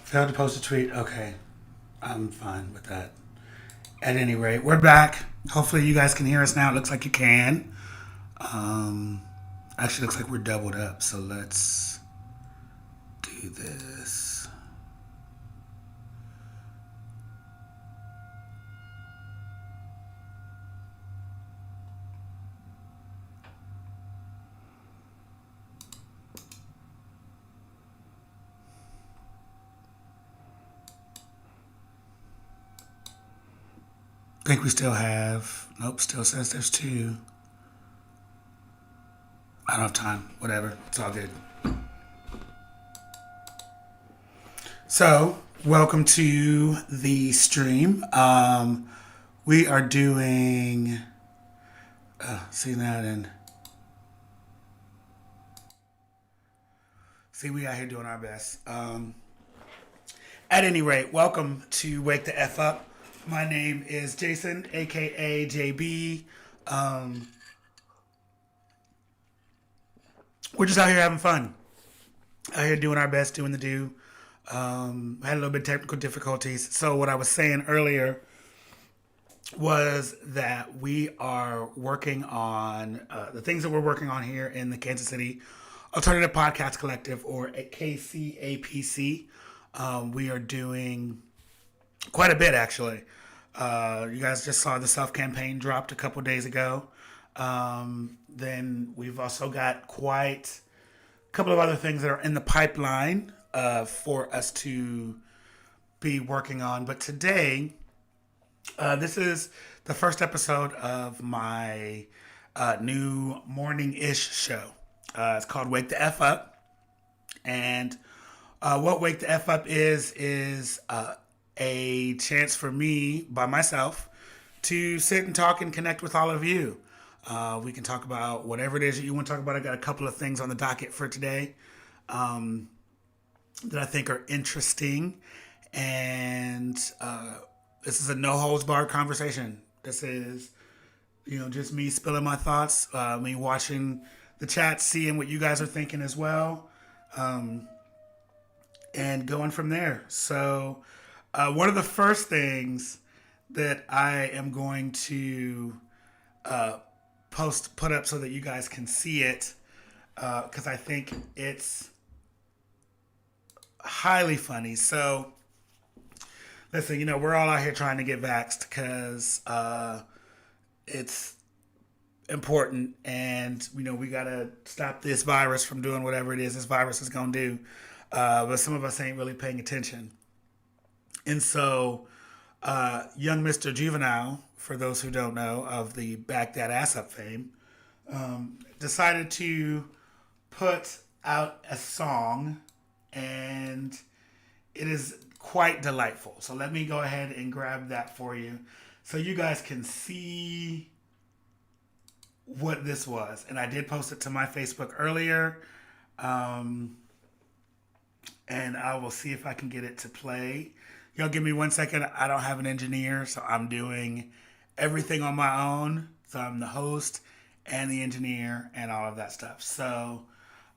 Failed to post a tweet. Okay, I'm fine with that. At any rate, we're back. Hopefully, you guys can hear us now. It looks like you can. Um, Actually, looks like we're doubled up. So let's do this. I think we still have. Nope, still says there's two. I don't have time. Whatever. It's all good. So, welcome to the stream. We are doing. See that and see we out here doing our best. At any rate, welcome to Wake the F Up. My name is Jason, aka JB. Um, we're just out here having fun. Out here doing our best, doing the do. I had a little bit of technical difficulties. So what I was saying earlier was that we are working on the things that we're working on here in the Kansas City Alternative Podcast Collective, or KCAPC. We are doing quite a bit, actually. You guys just saw the self campaign dropped a couple days ago. Then we've also got quite a couple of other things that are in the pipeline for us to be working on. But today, this is the first episode of my new morning ish show. It's called Wake the F Up. And what Wake the F Up is a chance for me by myself to sit and talk and connect with all of you. We can talk about whatever it is that you want to talk about. I got a couple of things on the docket for today that I think are interesting. And this is a no holds barred conversation. This is, just me spilling my thoughts, me watching the chat, seeing what you guys are thinking as well, and going from there. So, one of the first things that I am going to put up so that you guys can see it, because I think it's highly funny. So, listen, we're all out here trying to get vaxxed because it's important, and we gotta stop this virus from doing whatever it is this virus is gonna do. But some of us ain't really paying attention, and so young Mr. Juvenile, for those who don't know, of the Back That Ass Up fame, decided to put out a song, and it is quite delightful. So let me go ahead and grab that for you so you guys can see what this was. And I did post it to my Facebook earlier. And I will see if I can get it to play. Y'all give me 1 second. I don't have an engineer, so I'm doing everything on my own. So I'm the host and the engineer and all of that stuff. So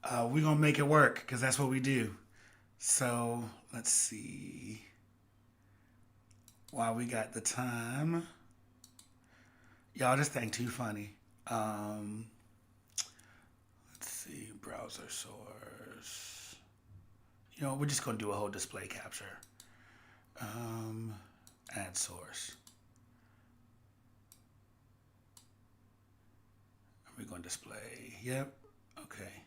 we're going to make it work because that's what we do. So let's see. While we got the time. Y'all, this thing too funny. Let's see. Browser source. We're just going to do a whole display capture. Add source. Are we going to display? Yep. Okay.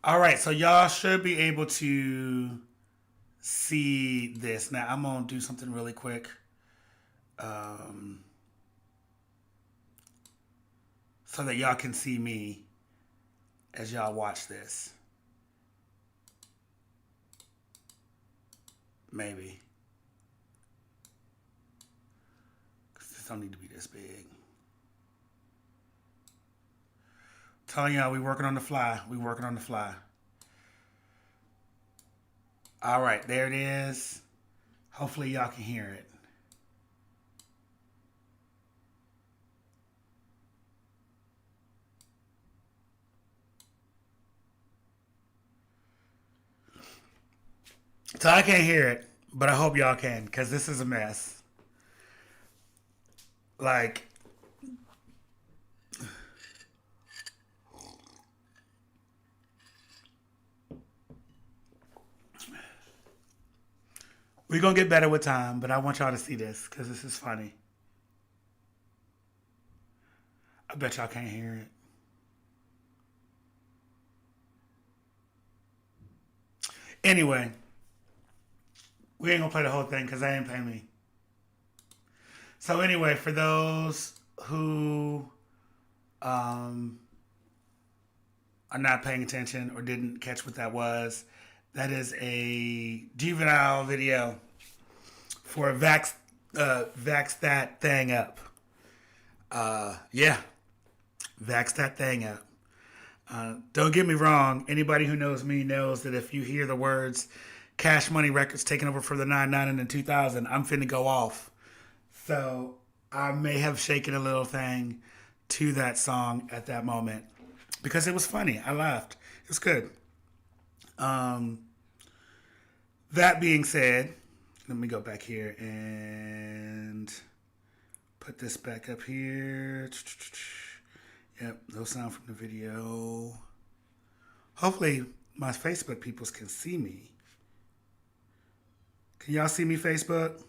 All right. So y'all should be able to see this. Now I'm going to do something really quick. So that y'all can see me as y'all watch this. Maybe. This don't need to be this big. Telling y'all, we working on the fly. We working on the fly. All right, there it is. Hopefully y'all can hear it. So I can't hear it, but I hope y'all can, because this is a mess. Like, we're going to get better with time, but I want y'all to see this, because this is funny. I bet y'all can't hear it. Anyway, we ain't going to play the whole thing, because they ain't pay me. So anyway, for those who um, are not paying attention or didn't catch what that was, that is a juvenile video for Vax That Thing Up. Yeah, Vax That Thing Up. Don't get me wrong. Anybody who knows me knows that if you hear the words Cash Money Records taking over for the 99 and the 2000, I'm finna go off. So I may have shaken a little thing to that song at that moment because it was funny. I laughed. It was good. Um, that being said, let me go back here and put this back up here. Yep, no sound from the video. Hopefully, my Facebook peoples can see me. Can y'all see me, Facebook?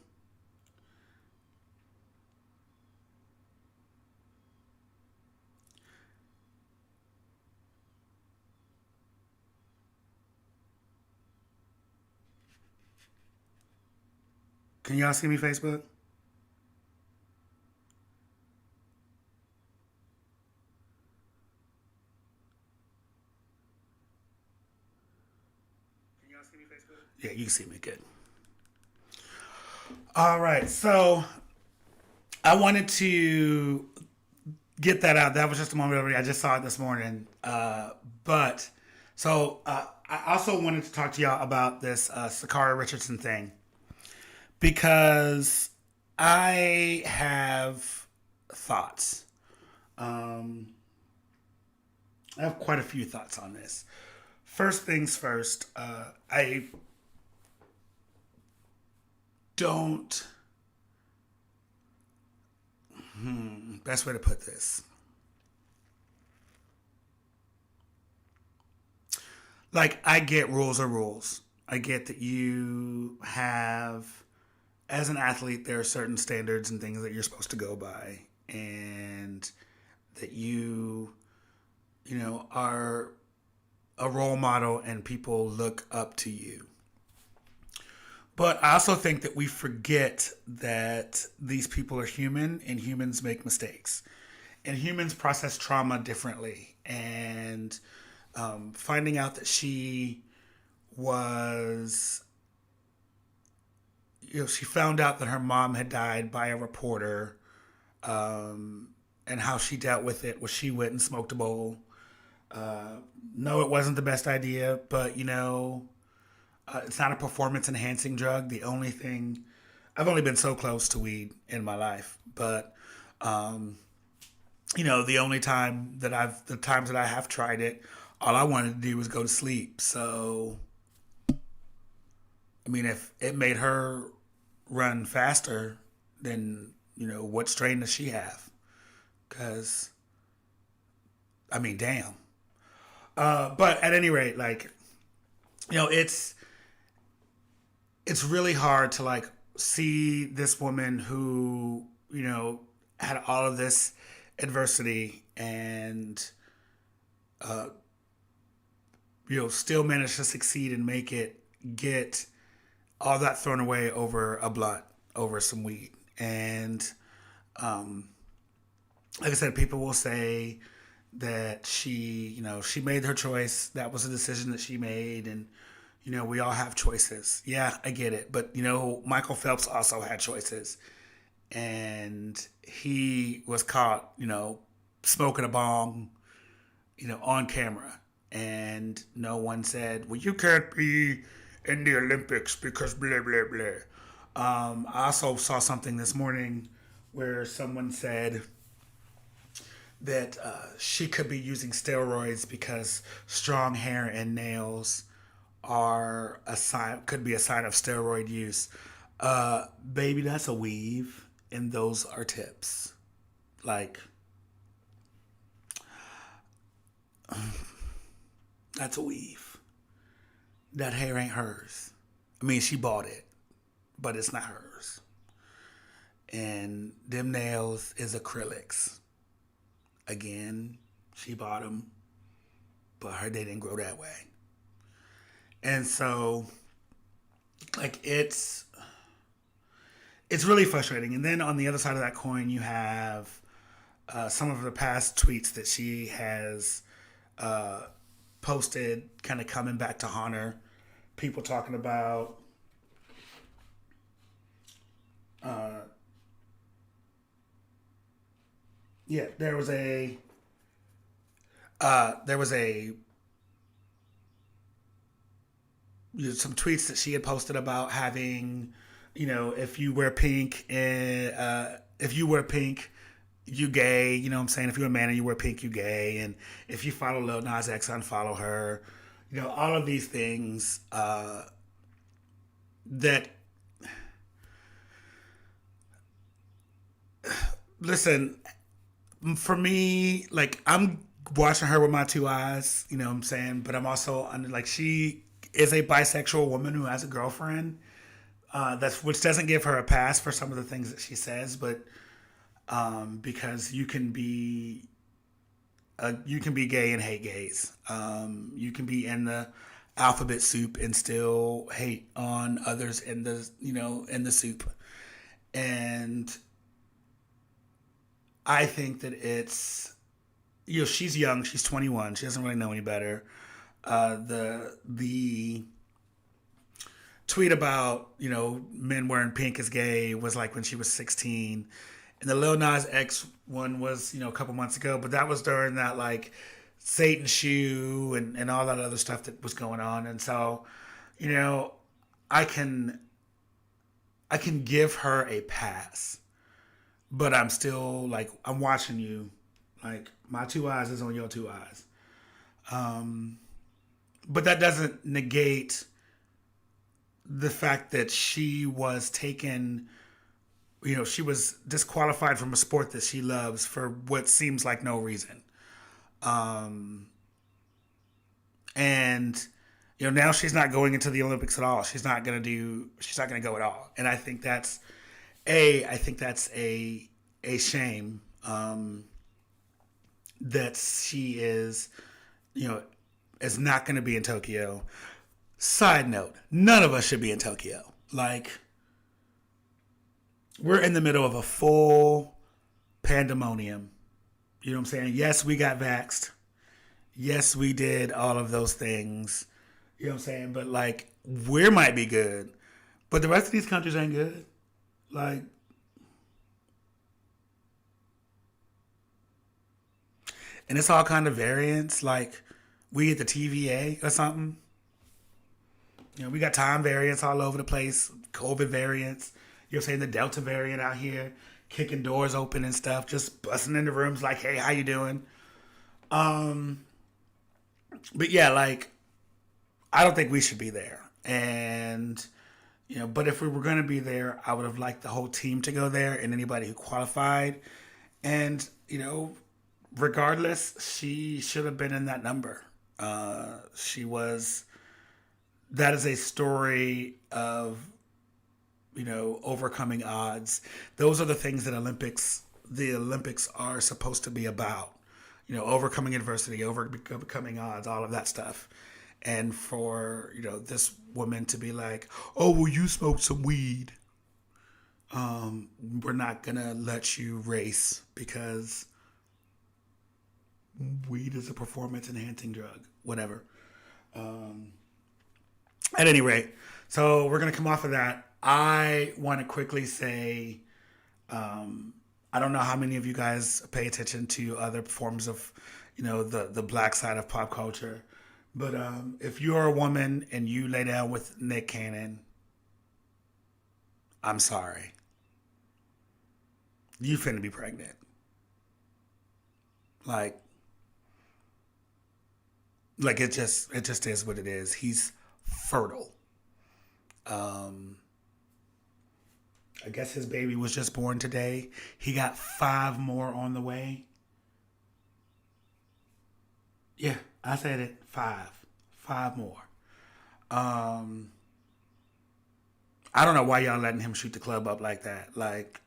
Can y'all see me, Facebook? Yeah, you can see me good. All right, so I wanted to get that out. That was just a moment already. I just saw it this morning. But so I also wanted to talk to y'all about this Sakara Richardson thing because I have thoughts. Um, I have quite a few thoughts on this. First things first, I don't. Best way to put this. Like, I get rules are rules. I get that you have, as an athlete, there are certain standards and things that you're supposed to go by, and that are a role model and people look up to you. But I also think that we forget that these people are human and humans make mistakes. And humans process trauma differently. And finding out that she was, she found out that her mom had died by a reporter, and how she dealt with it was she went and smoked a bowl. No, it wasn't the best idea, but it's not a performance enhancing drug. The only thing, I've only been so close to weed in my life, but um, the only the times that I have tried it, all I wanted to do was go to sleep. So, I mean, if it made her run faster, then, what strain does she have? Because, I mean, damn. But at any rate, like, it's really hard to like see this woman who had all of this adversity and uh, still manage to succeed and make it, get all that thrown away over a blunt, over some weed. And um, like I said, people will say that she made her choice. That was a decision that she made, and we all have choices. Yeah, I get it. But Michael Phelps also had choices, and he was caught, smoking a bong, on camera, and no one said, "Well, you can't be in the Olympics because blah blah blah." I also saw something this morning where someone said that she could be using steroids because strong hair and nails are a sign, could be a sign of steroid use. Baby, that's a weave, and those are tips. Like, that's a weave. That hair ain't hers. I mean, she bought it, but it's not hers. And them nails is acrylics. Again, she bought them, but her they didn't grow that way. And so, like, it's really frustrating. And then on the other side of that coin, you have some of the past tweets that she has uh, posted, kind of coming back to haunt her. People talking about uh, yeah, there was a some tweets that she had posted about having, if you wear pink and if you wear pink, you gay. You know what I'm saying? If you're a man and you wear pink, you gay. And if you follow Lil Nas X, unfollow her. All of these things that listen, for me, like, I'm watching her with my two eyes, you know what I'm saying? But I'm also under, like, she is a bisexual woman who has a girlfriend. That's which doesn't give her a pass for some of the things that she says, but because you can be gay and hate gays. You can be in the alphabet soup and still hate on others in the in the soup. And I think that it's she's young. She's 21. She doesn't really know any better. The tweet about men wearing pink is gay was like when she was 16, and the Lil Nas X one was a couple months ago, but that was during that like Satan shoe and all that other stuff that was going on, and so you know I can I can give her a pass, but I'm still like I'm watching you, like my two eyes is on your two eyes. Um, but that doesn't negate the fact that she was taken, she was disqualified from a sport that she loves for what seems like no reason. Um, and now she's not going into the Olympics at all. She's not gonna go at all. And I think that's a shame. That she you know, is not gonna be in Tokyo. Side note, none of us should be in Tokyo. Like, we're in the middle of a full pandemonium. You know what I'm saying? Yes, we got vaxxed. Yes, we did all of those things. You know what I'm saying? But like, we might be good, but the rest of these countries ain't good. Like, and it's all kind of variants. Like, we get the TVA or something. We got time variants all over the place, COVID variants. You're saying the Delta variant out here, kicking doors open and stuff, just busting into rooms like, "Hey, how you doing?" Um, but yeah, like, I don't think we should be there. And but if we were going to be there, I would have liked the whole team to go there and anybody who qualified. And regardless, she should have been in that number. She was. That is a story of overcoming odds. Those are the things that the Olympics are supposed to be about. Overcoming adversity, overcoming odds, all of that stuff. And for this woman to be like, "Oh, well, you smoked some weed. We're not gonna let you race because weed is a performance enhancing drug, whatever." Um, at any rate, so we're gonna come off of that. I want to quickly say, I don't know how many of you guys pay attention to other forms of, the black side of pop culture, but if you're a woman and you lay down with Nick Cannon, I'm sorry, you finna be pregnant. Like, it just is what it is. He's fertile. Um, I guess his baby was just born today. He got five more on the way. Yeah, I said it. Five. Five more. Um, I don't know why y'all letting him shoot the club up like that. Like,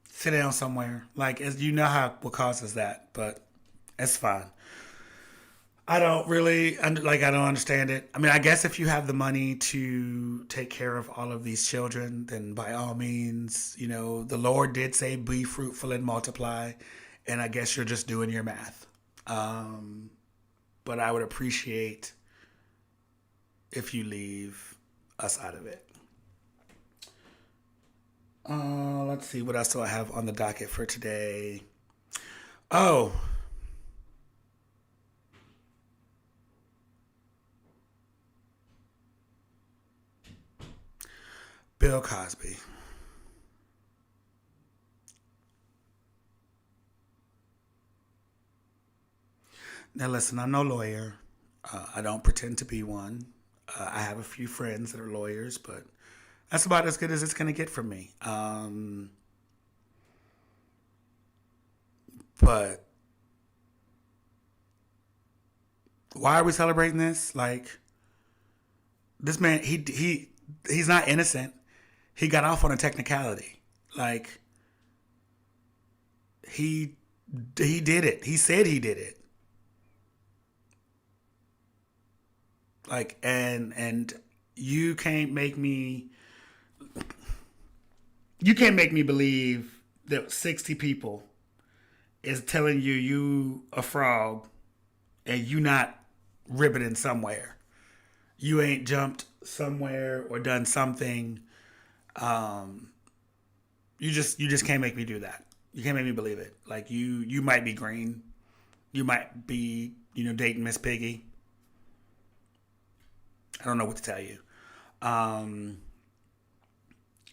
sit down somewhere. Like, as you know how what causes that, but it's fine. I don't really like. I don't understand it. I mean, I guess if you have the money to take care of all of these children, then by all means, the Lord did say, "Be fruitful and multiply," and I guess you're just doing your math. Um, but I would appreciate if you leave us out of it. Let's see what else do I have on the docket for today. Oh, Bill Cosby. Now, listen, I'm no lawyer. I don't pretend to be one. I have a few friends that are lawyers, but that's about as good as it's going to get from me. But why are we celebrating this? Like, this man, he's not innocent. He got off on a technicality. Like, he he did it. He said he did it. Like, and you can't make me you can't make me believe that 60 people is telling you a frog and you not ribbiting somewhere. You ain't jumped somewhere or done something. Um, you just can't make me do that. You can't make me believe it. Like, you might be green. You might be dating Miss Piggy. I don't know what to tell you. Um,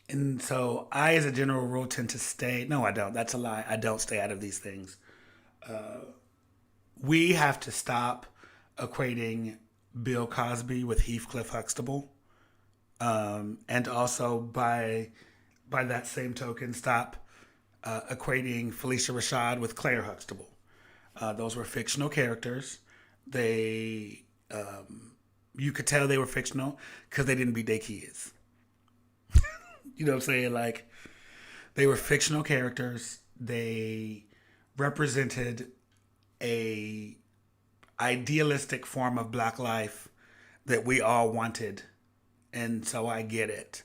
and so I, as a general rule, tend to stay. No, I don't. That's a lie. I don't stay out of these things. We have to stop equating Bill Cosby with Heathcliff Huxtable, and also by that same token, stop equating Felicia Rashad with Claire Huxtable. Those were fictional characters. They You could tell they were fictional because they didn't beat their kids. You know what I'm saying? Like, they were fictional characters. They represented a idealistic form of black life that we all wanted, and so I get it.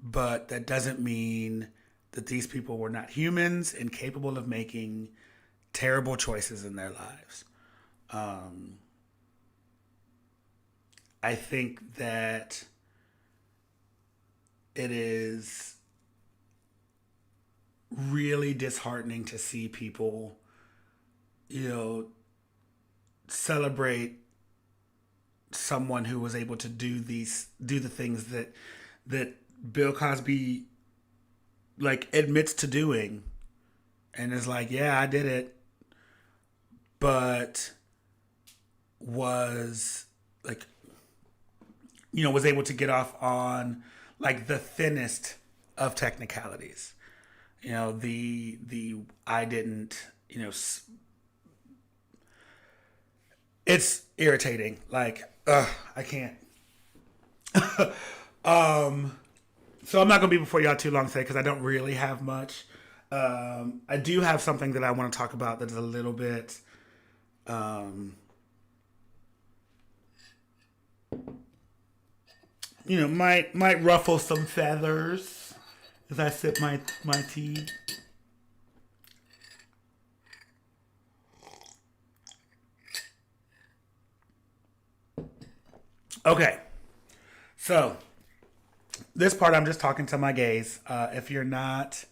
But that doesn't mean that these people were not humans and capable of making terrible choices in their lives. Um, I think that it is really disheartening to see people, you know, celebrate someone who was able to do the things that Bill Cosby like admits to doing and is like, yeah, I did it, but was like, was able to get off on like the thinnest of technicalities. The I didn't, it's irritating. Like, I can't. um, so I'm not gonna be before y'all too long today because I don't really have much. I do have something that I want to talk about that is a little bit, um, might ruffle some feathers as I sip my tea. Okay, so this part I'm just talking to my gays. If you're not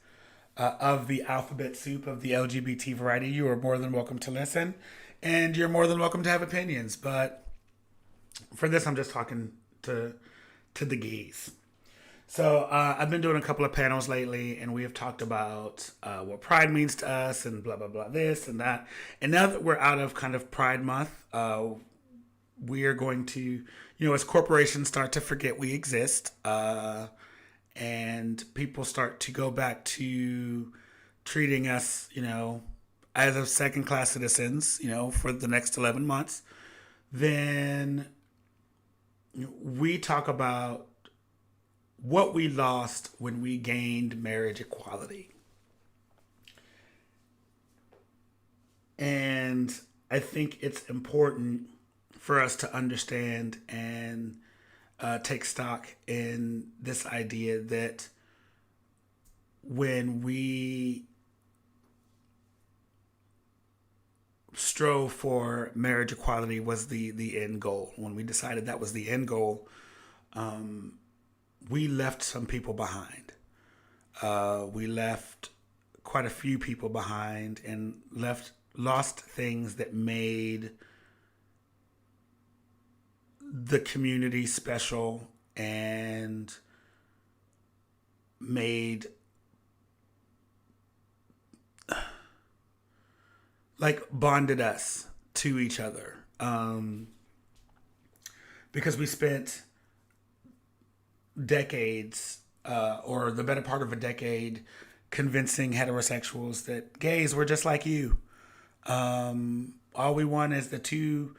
of the alphabet soup of the LGBT variety, you are more than welcome to listen, and you're more than welcome to have opinions. But for this, I'm just talking to the gays. So I've been doing a couple of panels lately, and we have talked about what Pride means to us, and blah blah blah, this and that. And now that we're out of kind of Pride Month, we are going to, as corporations start to forget we exist, and people start to go back to treating us, as of second class citizens, for the next 11 months, then we talk about what we lost when we gained marriage equality. And I think it's important for us to understand and take stock in this idea that when we strove for marriage equality was the end goal, when we decided that was the end goal, we left some people behind. We left quite a few people behind and lost things that made the community special and made like bonded us to each other, because we spent decades, or the better part of a decade, convincing heterosexuals that gays were just like you. All we want is the two,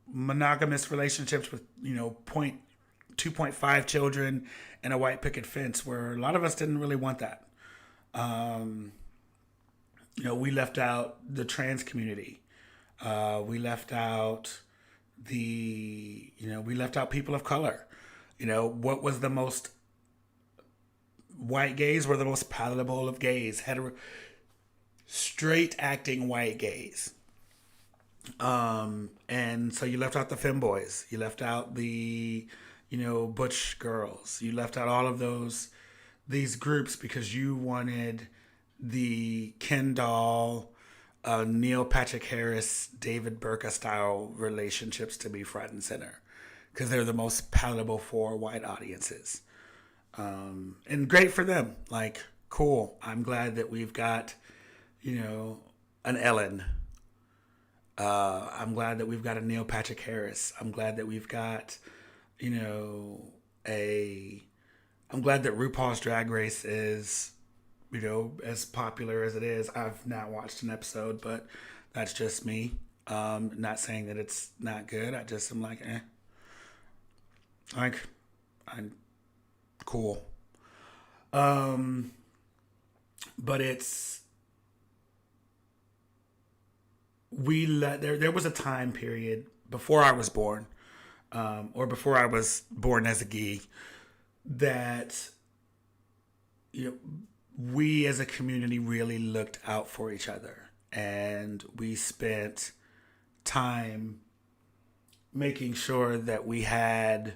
monogamous relationships with, 2.5 children and a white picket fence, where a lot of us didn't really want that. Um, we left out the trans community. We left out we left out people of color. What was the most, white gays were the most palatable of gays, straight acting white gays. And so you left out the femboys. You left out the, butch girls. You left out all of these groups because you wanted the Ken Doll, Neil Patrick Harris, David Burka style relationships to be front and center because they're the most palatable for white audiences. And great for them. Like, cool. I'm glad that we've got, an Ellen. I'm glad that we've got a Neil Patrick Harris. I'm glad that we've got, a. I'm glad that RuPaul's Drag Race is, as popular as it is. I've not watched an episode, but that's just me. Not saying that it's not good. I just am like, eh. Like, I'm cool. Um, but it's we let there was a time period before I was born, or before I was born as a gay, that you know we as a community really looked out for each other, and we spent time making sure that we had,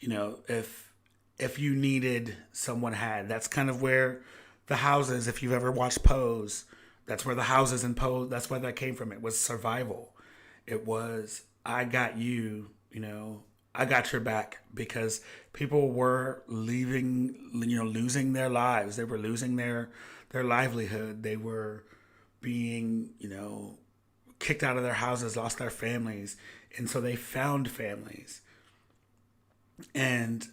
if you needed, someone had. That's kind of where the houses, if you've ever watched Pose, that's where the houses in Pose, that's where that came from. It was survival. It was, I got you, I got your back, because people were leaving, losing their lives. They were losing their livelihood. They were being, kicked out of their houses, lost their families. And so they found families. And,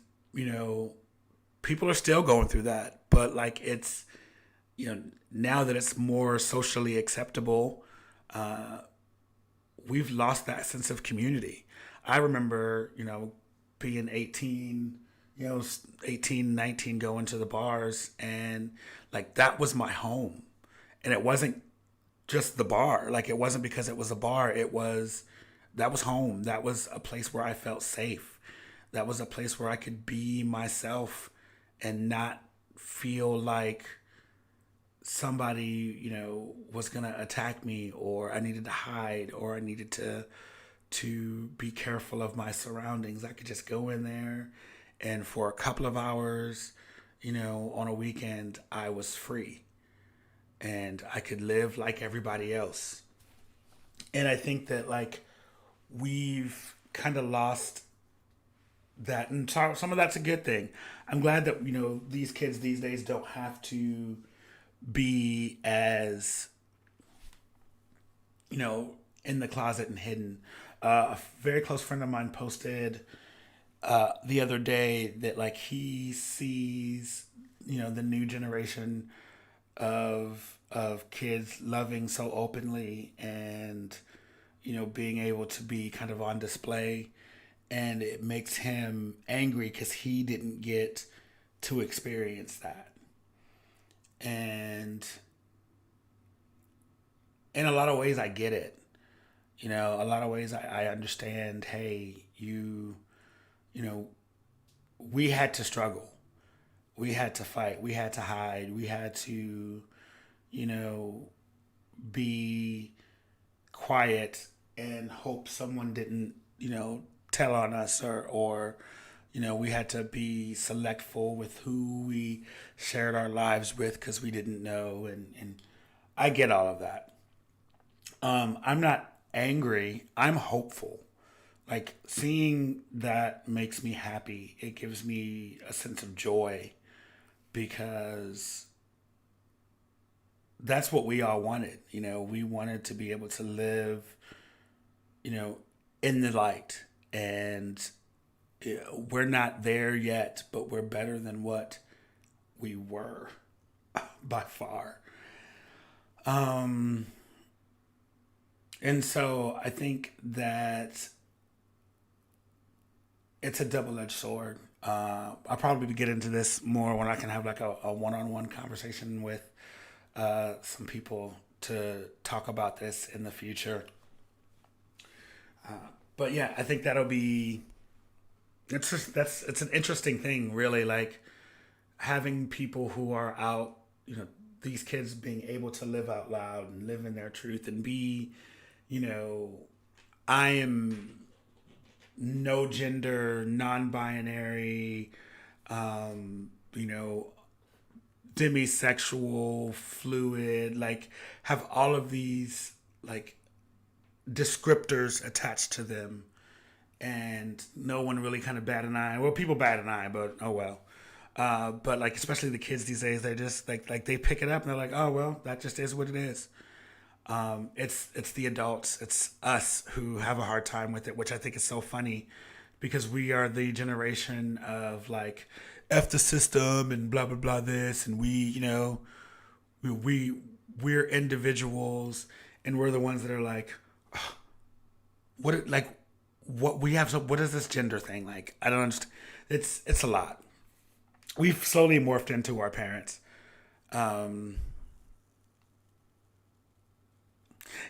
people are still going through that. But like it's, now that it's more socially acceptable, we've lost that sense of community. I remember, being 18, 18, 19, going to the bars, and like that was my home. And it wasn't just the bar. Like it wasn't because it was a bar. That was home. That was a place where I felt safe. That was a place where I could be myself and not feel like somebody, was gonna attack me, or I needed to hide, or I needed to be careful of my surroundings. I could just go in there, and for a couple of hours, on a weekend, I was free, and I could live like everybody else. And I think that like we've kind of lost that, and so, some of that's a good thing. I'm glad that these kids these days don't have to be as in the closet and hidden. A very close friend of mine posted the other day that like he sees the new generation of kids loving so openly and being able to be kind of on display, and it makes him angry because he didn't get to experience that. And in a lot of ways I get it. A lot of ways I understand. Hey, you know we had to struggle, we had to fight, we had to hide, we had to you know be quiet and hope someone didn't, tell on us, or we had to be selectful with who we shared our lives with because we didn't know. And I get all of that. I'm not angry. I'm hopeful. Like seeing that makes me happy. It gives me a sense of joy because that's what we all wanted. We wanted to be able to live, you know, in the light. And we're not there yet, but we're better than what we were by far. Um, and so I think that it's a double edged sword. I'll probably get into this more when I can have like a one on one conversation with some people to talk about this in the future. But yeah, I think that'll be. It's just it's an interesting thing, really. Like having people who are out, these kids being able to live out loud and live in their truth and be, you know, I am no gender, non-binary, you know, demisexual, fluid, like have all of these like descriptors attached to them, and no one really kind of bat an eye. Well, people bat an eye, but oh well. But like especially the kids these days, they just like they pick it up and they're like, oh well, that just is what it is. It's the adults, it's us who have a hard time with it, which I think is so funny because we are the generation of like f the system and blah blah blah this, and we, we we're individuals, and we're the ones that are like like what we have. So what is this gender thing? Like I don't understand. It's a lot. We've slowly morphed into our parents. Um,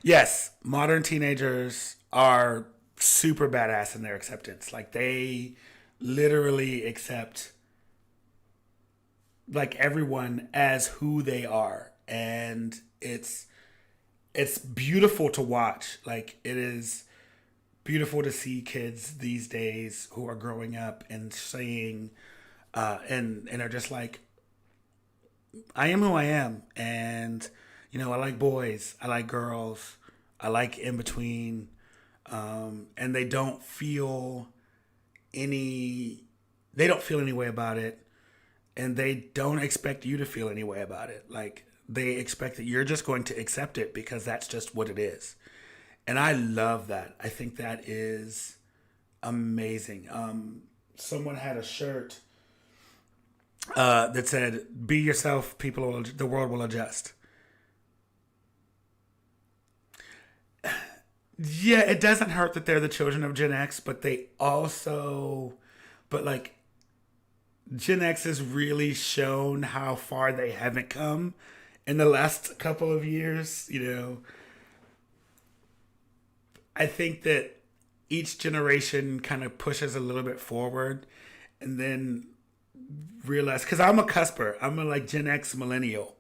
yes, modern teenagers are super badass in their acceptance. Like they literally accept like everyone as who they are, and it's beautiful to watch. Like it is beautiful to see kids these days who are growing up and saying and are just like, I am who I am, and I like boys, I like girls, I like in between, and any, they don't feel any way about it, and they don't expect you to feel any way about it. Like they expect that you're just going to accept it because that's just what it is, and I love that. I think that is amazing. Someone had a shirt that said, "Be yourself, the world will adjust." Yeah, it doesn't hurt that they're the children of Gen X, but but like Gen X has really shown how far they haven't come in the last couple of years. I think that each generation kind of pushes a little bit forward, and then realize, because I'm a cusper, I'm a like Gen X millennial.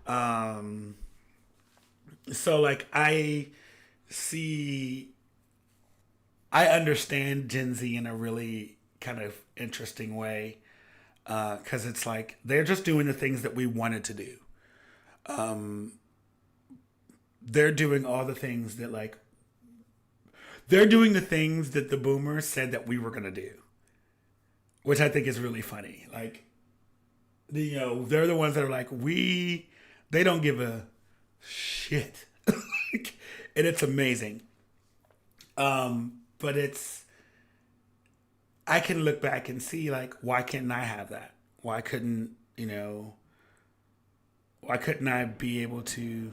Um, so like see, I understand Gen Z in a really kind of interesting way because it's like they're just doing the things that we wanted to do. Um, they're doing all the things that they're doing the things that the boomers said that we were gonna do. which I think is really funny. Like, they're the ones that are like, they don't give a shit. And it's amazing. But I can look back and see, like, why couldn't I have that? Why couldn't, why couldn't I be able to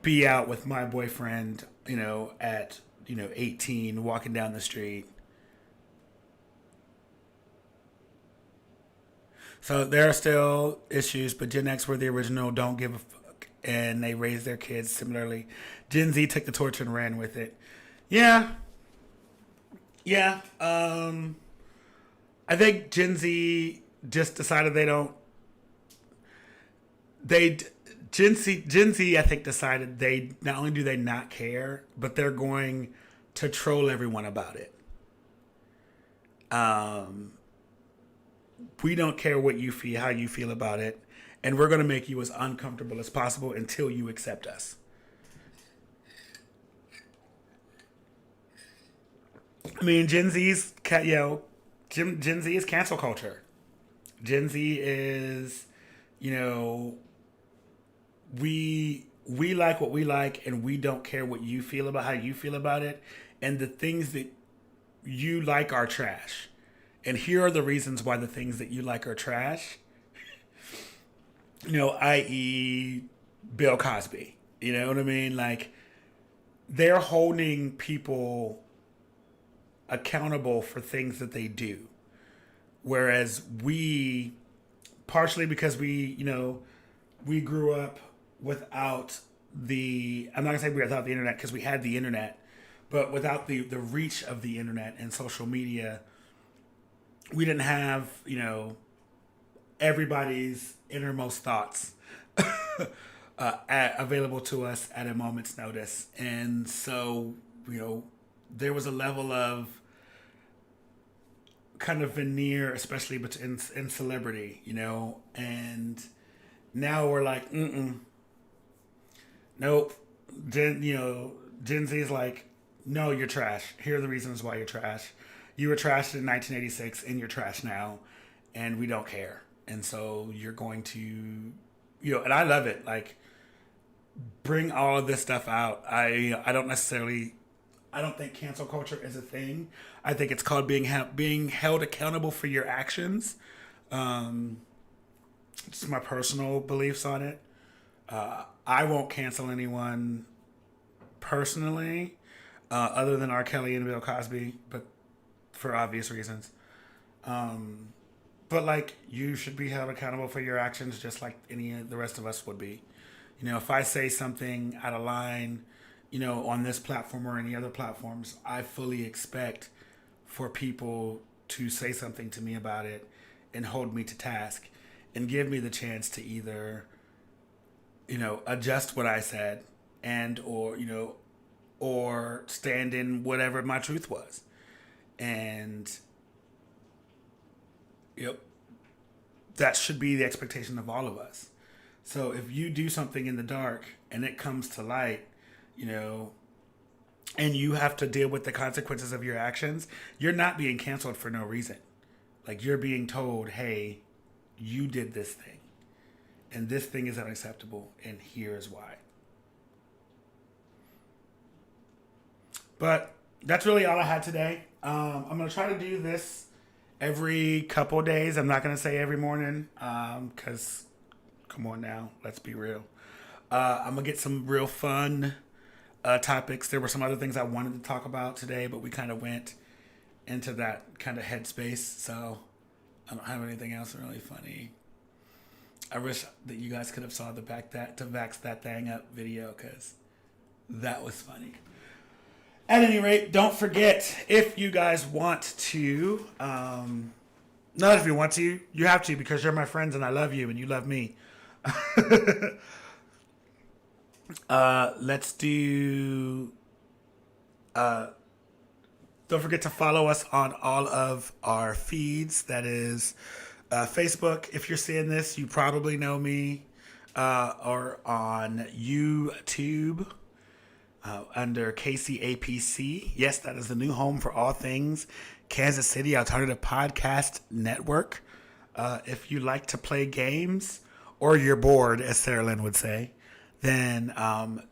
be out with my boyfriend, at, 18, walking down the street? So there are still issues, but Gen X were the original don't give a fuck, and they raised their kids similarly. Gen Z took the torch and ran with it. Yeah, yeah. I think Gen Z just decided they don't. They Gen Z I think decided they not only do they not care, but they're going to troll everyone about it. Um, we don't care what you feel, how you feel about it, and we're going to make you as uncomfortable as possible until you accept us. I mean, Gen Z is cancel culture. Gen Z is, you know, we like what we like, and we don't care what you feel about how you feel about it, and the things that you like are trash. And here are the reasons why the things that you like are trash. I.e., Bill Cosby. You know what I mean? Like, they're holding people accountable for things that they do. Whereas we, partially because we grew up without I'm not going to say without the internet because we had the internet, but without the reach of the internet and social media, we didn't have, everybody's innermost thoughts available to us at a moment's notice. And so, there was a level of kind of veneer, especially in celebrity, and now we're like, nope. Gen Z is like, no, you're trash. Here are the reasons why you're trash. You were trashed in 1986 and you're trash now, and we don't care. And so you're going to, and I love it. Like, bring all of this stuff out. I don't think cancel culture is a thing. I think it's called being held accountable for your actions. Um, it's my personal beliefs on it. I won't cancel anyone personally, other than R. Kelly and Bill Cosby, but for obvious reasons. Um, but like, you should be held accountable for your actions, just like any of the rest of us would be. If I say something out of line, on this platform or any other platforms, I fully expect for people to say something to me about it and hold me to task and give me the chance to either, adjust what I said and or stand in whatever my truth was. And yep, that should be the expectation of all of us. So if you do something in the dark and it comes to light, you know, and you have to deal with the consequences of your actions, you're not being canceled for no reason. Like, you're being told, hey, you did this thing, and this thing is unacceptable, and here is why. But that's really all I had today. I'm going to try to do this every couple days. I'm not going to say every morning because, come on now, let's be real. I'm going to get some real fun topics. There were some other things I wanted to talk about today, but we kind of went into that kind of headspace. So I don't have anything else really funny. I wish that you guys could have saw the vax that thing up video, because that was funny. At any rate, don't forget, if you guys want to, not if you want to, you have to, because you're my friends and I love you and you love me. Let's do, don't forget to follow us on all of our feeds. That is Facebook. If you're seeing this, you probably know me. Or on YouTube. under KCAPC. Yes, that is the new home for all things Kansas City Alternative Podcast Network. If you like to play games or you're bored, as Sarah Lynn would say, then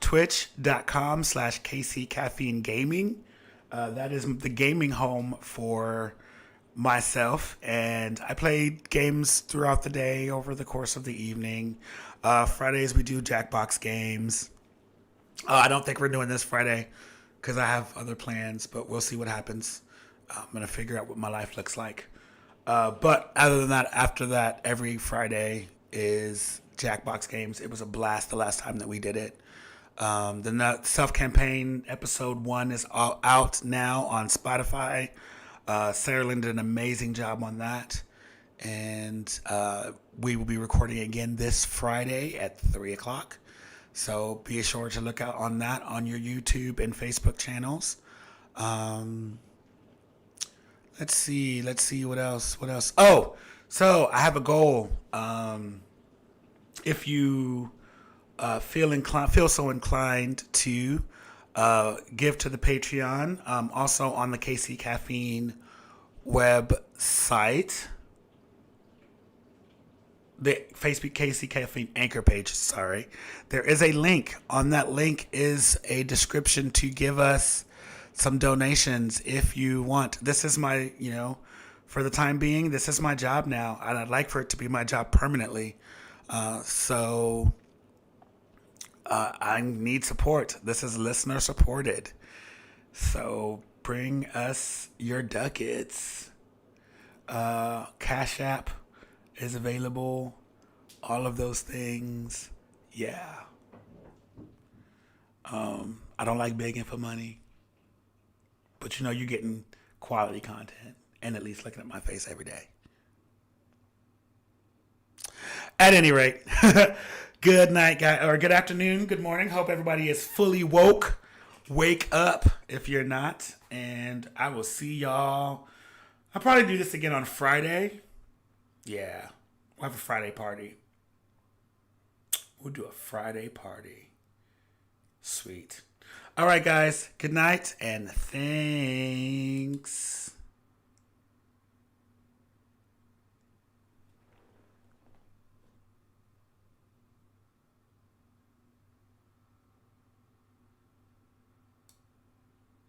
twitch.com/KC Caffeine Gaming. That is the gaming home for myself, and I play games throughout the day over the course of the evening. Fridays we do Jackbox games. I don't think we're doing this Friday because I have other plans, but we'll see what happens. I'm going to figure out what my life looks like. But other than that, after that, every Friday is Jackbox games. It was a blast the last time that we did it. The self-campaign episode 1 is all out now on Spotify. Sarah Lynn did an amazing job on that. And we will be recording again this Friday at 3 o'clock. So be sure to look out on that on your YouTube and Facebook channels. Let's see what else. Oh, so I have a goal. If you feel so inclined to give to the Patreon, also on the KC Caffeine website, the Facebook KC Caffeine anchor page, sorry. There is a link. On that link is a description to give us some donations if you want. This is my, for the time being, this is my job now, and I'd like for it to be my job permanently. So I need support. This is listener supported. So bring us your ducats. Cash App is available. All of those things. Yeah. I don't like begging for money. But you're getting quality content and at least looking at my face every day. At any rate, good night, guys, or good afternoon, good morning. Hope everybody is fully woke. Wake up if you're not. And I will see y'all. I'll probably do this again on Friday. Yeah. We'll have a Friday party. We'll do a Friday party. Sweet. All right, guys. Good night and thanks.